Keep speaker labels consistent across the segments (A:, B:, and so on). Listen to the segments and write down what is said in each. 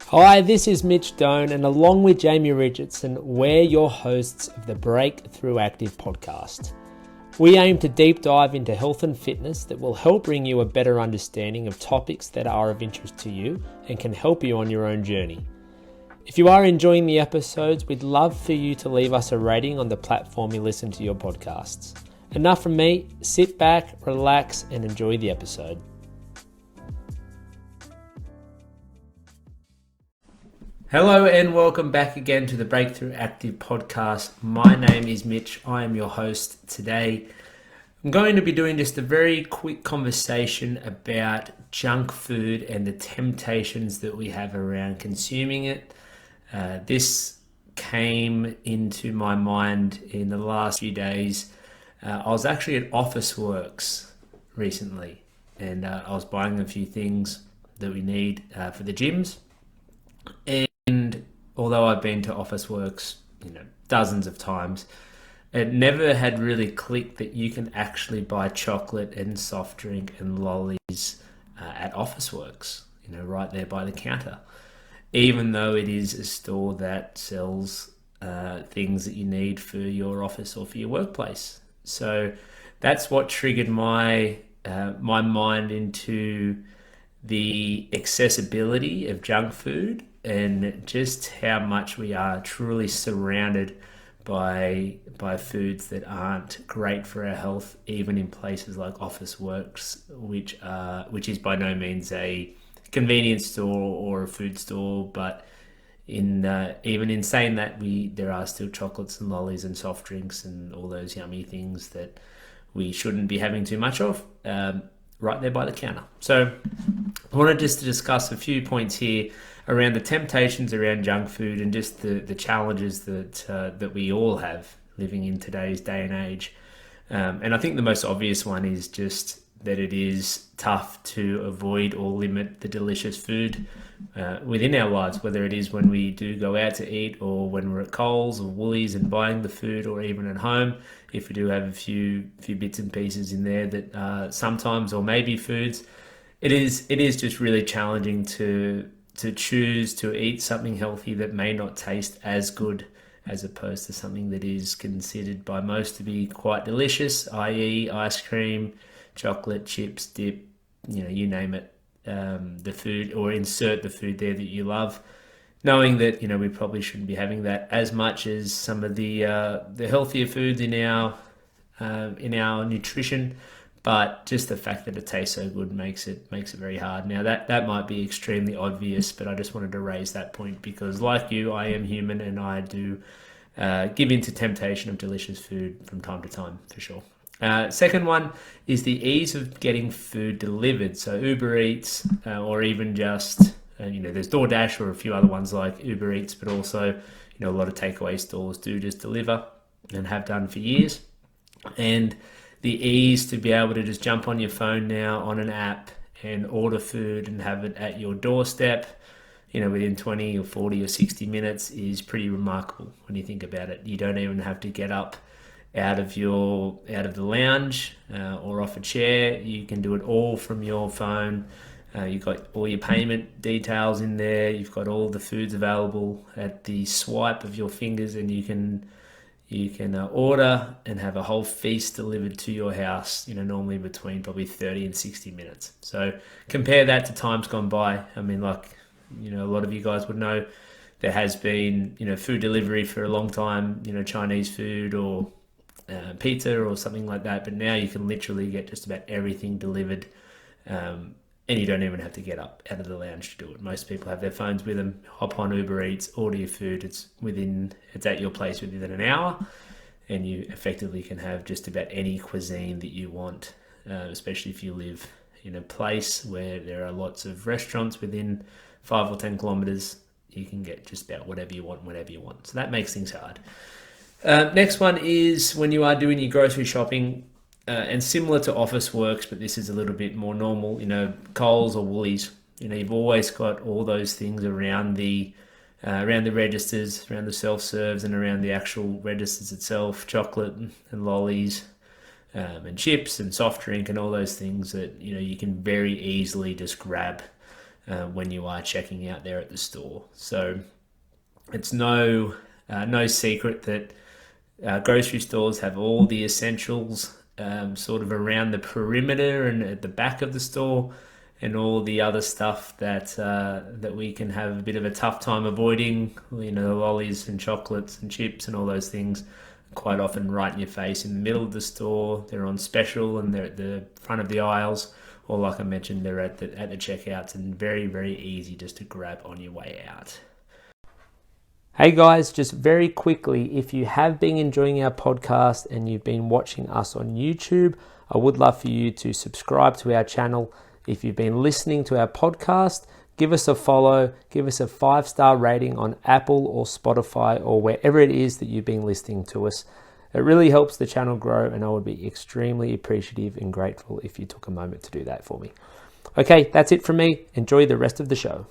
A: Hi, this is Mitch Doan, and along with Jamie Richardson, we're your hosts of the Break-Thru Active podcast. We aim to deep dive into health and fitness that will help bring you a better understanding of topics that are of interest to you and can help you on your own journey. If you are enjoying the episodes, we'd love for you to leave us a rating on the platform you listen to your podcasts. Enough from me, sit back, relax, and enjoy the episode. Hello and welcome back again to the Break-Thru Active podcast. My name is Mitch. I am your host today. I'm going to be doing just a very quick conversation about junk food and the temptations that we have around consuming it. This came into my mind in the last few days. I was actually at Officeworks recently, and I was buying a few things that we need for the gyms. And although I've been to Officeworks, dozens of times, it never had really clicked that you can actually buy chocolate and soft drink and lollies at Officeworks, right there by the counter, even though it is a store that sells things that you need for your office or for your workplace. So that's what triggered my mind into the accessibility of junk food and just how much we are truly surrounded by foods that aren't great for our health, even in places like Officeworks, which is by no means a convenience store or a food store, but even in saying that, there are still chocolates and lollies and soft drinks and all those yummy things that we shouldn't be having too much of, right there by the counter. So I wanted just to discuss a few points here around the temptations around junk food and just the challenges that we all have living in today's day and age. And I think the most obvious one is just that it is tough to avoid or limit the delicious food within our lives, whether it is when we do go out to eat or when we're at Coles or Woolies and buying the food, or even at home if we do have a few bits and pieces in there that sometimes, or maybe foods. It is just really challenging to choose to eat something healthy that may not taste as good as opposed to something that is considered by most to be quite delicious, i.e. ice cream, chocolate, chips, dip, you name it, the food, or insert the food there that you love, knowing that, we probably shouldn't be having that as much as some of the healthier foods in our nutrition. But just the fact that it tastes so good makes it very hard. Now that might be extremely obvious, but I just wanted to raise that point because, like you, I am human and I do give in to temptation of delicious food from time to time, for sure. Second one is the ease of getting food delivered. So Uber Eats, or even just there's DoorDash or a few other ones like Uber Eats, but also a lot of takeaway stores do just deliver and have done for years. And the ease to be able to just jump on your phone now on an app and order food and have it at your doorstep, within 20 or 40 or 60 minutes is pretty remarkable when you think about it. You don't even have to get up out of the lounge or off a chair. You can do it all from your phone. You've got all your payment details in there. You've got all the foods available at the swipe of your fingers, and you can order and have a whole feast delivered to your house, normally between probably 30 and 60 minutes. So compare that to times gone by. I mean, a lot of you guys would know there has been, food delivery for a long time, Chinese food or pizza or something like that. But now you can literally get just about everything delivered, and you don't even have to get up out of the lounge to do it. Most people have their phones with them, hop on Uber Eats, order your food. It's at your place within an hour, and you effectively can have just about any cuisine that you want, especially if you live in a place where there are lots of restaurants within 5 or 10 kilometers. You can get just about whatever you want, whenever you want. So that makes things hard. Next one is when you are doing your grocery shopping, and similar to Officeworks, but this is a little bit more normal, Coles or Woolies, you've always got all those things around the registers, around the self-serves and around the actual registers itself, chocolate and lollies, and chips and soft drink and all those things that, you can very easily just grab when you are checking out there at the store. So it's no secret that grocery stores have all the essentials sort of around the perimeter and at the back of the store, and all the other stuff that we can have a bit of a tough time avoiding. You know, the lollies and chocolates and chips and all those things, quite often right in your face in the middle of the store. They're on special and they're at the front of the aisles, or like I mentioned, they're at the checkouts, and very, very easy just to grab on your way out. Hey guys, just very quickly, if you have been enjoying our podcast and you've been watching us on YouTube, I would love for you to subscribe to our channel. If you've been listening to our podcast, give us a follow, give us a 5-star rating on Apple or Spotify or wherever it is that you've been listening to us. It really helps the channel grow, and I would be extremely appreciative and grateful if you took a moment to do that for me. Okay, that's it from me. Enjoy the rest of the show.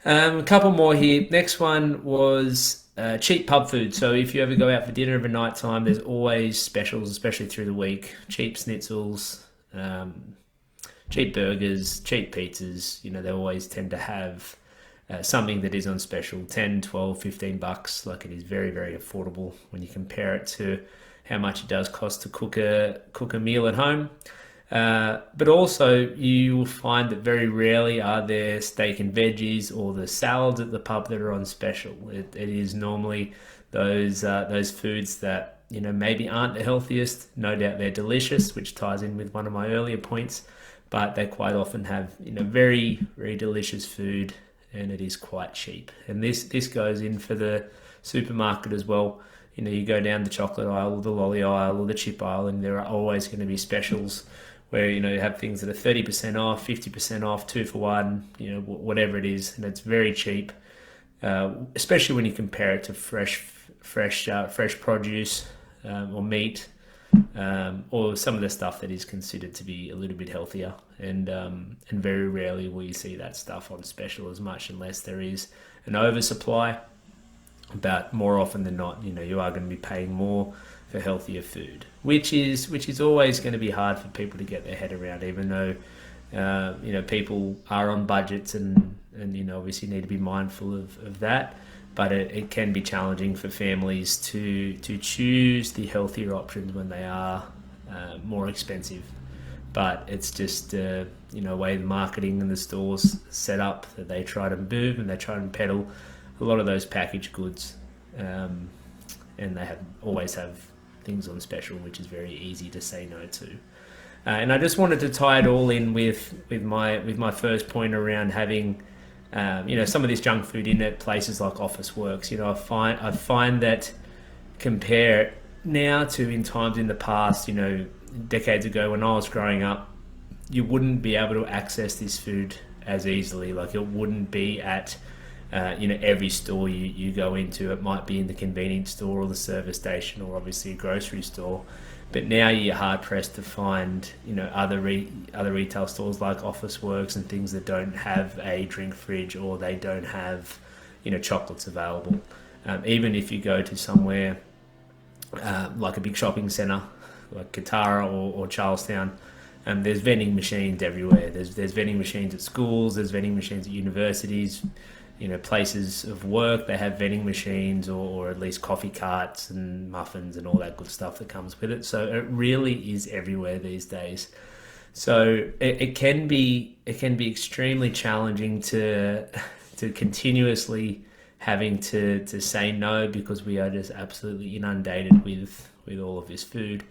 A: A couple more here. Next one was cheap pub food. So if you ever go out for dinner of a night time, there's always specials, especially through the week. Cheap schnitzels, cheap burgers, cheap pizzas. You know, they always tend to have something that is on special, 10, 12, 15 bucks. Like, it is very, very affordable when you compare it to how much it does cost to cook a meal at home. But also you will find that very rarely are there steak and veggies or the salads at the pub that are on special. It is normally those foods that, you know, maybe aren't the healthiest. No doubt they're delicious, which ties in with one of my earlier points, but they quite often have, you know, very, very delicious food, and it is quite cheap. And this goes in for the supermarket as well. You know, you go down the chocolate aisle or the lolly aisle or the chip aisle, and there are always going to be specials where, you know, you have things that are 30% off, 50% off, 2 for 1, you know, whatever it is, and it's very cheap, especially when you compare it to fresh produce or meat, or some of the stuff that is considered to be a little bit healthier. And very rarely will you see that stuff on special as much, unless there is an oversupply. But more often than not, you know, you are going to be paying more for healthier food, which is always going to be hard for people to get their head around, even though you know, people are on budgets and you know, obviously need to be mindful of that. But it can be challenging for families to choose the healthier options when they are more expensive. But it's just you know, way the marketing and the stores set up, that they try to move and they try and peddle a lot of those packaged goods, and they always have things on special, which is very easy to say no to. And I just wanted to tie it all in with my first point around having you know, some of this junk food in at places like Officeworks. You know, I find that compare now to in times in the past, you know, decades ago when I was growing up, you wouldn't be able to access this food as easily. Like, it wouldn't be at you know, every store you go into. It might be in the convenience store or the service station, or obviously a grocery store. But now you're hard pressed to find, you know, other retail stores like Officeworks and things that don't have a drink fridge, or they don't have, you know, chocolates available. Even if you go to somewhere like a big shopping centre like Katara or Charlestown, there's vending machines everywhere. There's vending machines at schools. There's vending machines at universities. You know, places of work, they have vending machines, or at least coffee carts and muffins and all that good stuff that comes with it. So it really is everywhere these days. So it can be extremely challenging to continuously having to say no, because we are just absolutely inundated with all of this food.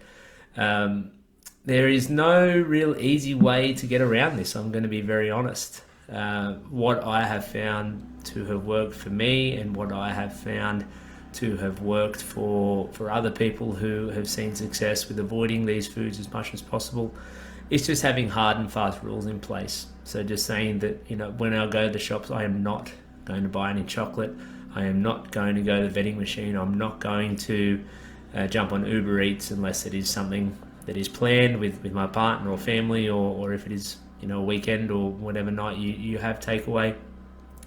A: There is no real easy way to get around this. I'm going to be very honest. What I have found to have worked for me, and what I have found to have worked for other people who have seen success with avoiding these foods as much as possible, is just having hard and fast rules in place. So just saying that, you know, when I go to the shops, I am not going to buy any chocolate. I am not going to go to the vending machine. I'm not going to jump on Uber Eats unless it is something that is planned with my partner or family, or if it is, you know, a weekend or whatever night you have takeaway.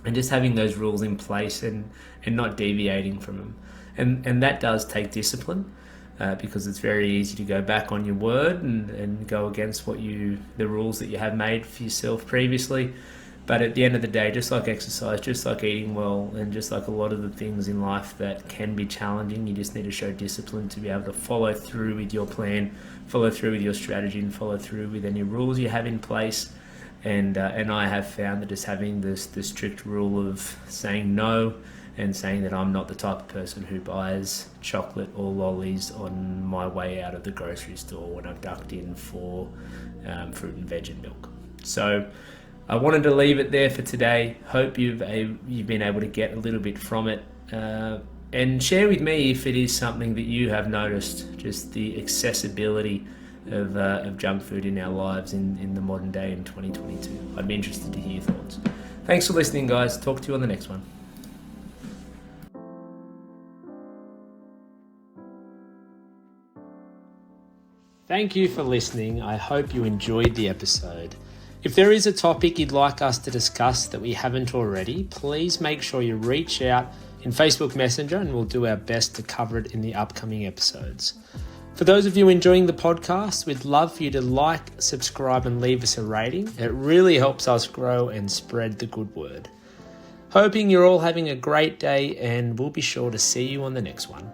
A: And just having those rules in place and not deviating from them. And that does take discipline, because it's very easy to go back on your word and go against the rules that you have made for yourself previously. But at the end of the day, just like exercise, just like eating well, and just like a lot of the things in life that can be challenging, you just need to show discipline to be able to follow through with your plan, follow through with your strategy, and follow through with any rules you have in place. And I have found that just having the strict rule of saying no and saying that I'm not the type of person who buys chocolate or lollies on my way out of the grocery store when I've ducked in for fruit and veg and milk. So I wanted to leave it there for today. Hope you've been able to get a little bit from it, and share with me if it is something that you have noticed, just the accessibility of junk food in our lives in the modern day in 2022. I'd be interested to hear your thoughts. Thanks for listening, guys. Talk to you on the next one. Thank you for listening. I hope you enjoyed the episode. If there is a topic you'd like us to discuss that we haven't already, please make sure you reach out in Facebook Messenger and we'll do our best to cover it in the upcoming episodes. For those of you enjoying the podcast, we'd love for you to like, subscribe and leave us a rating. It really helps us grow and spread the good word. Hoping you're all having a great day, and we'll be sure to see you on the next one.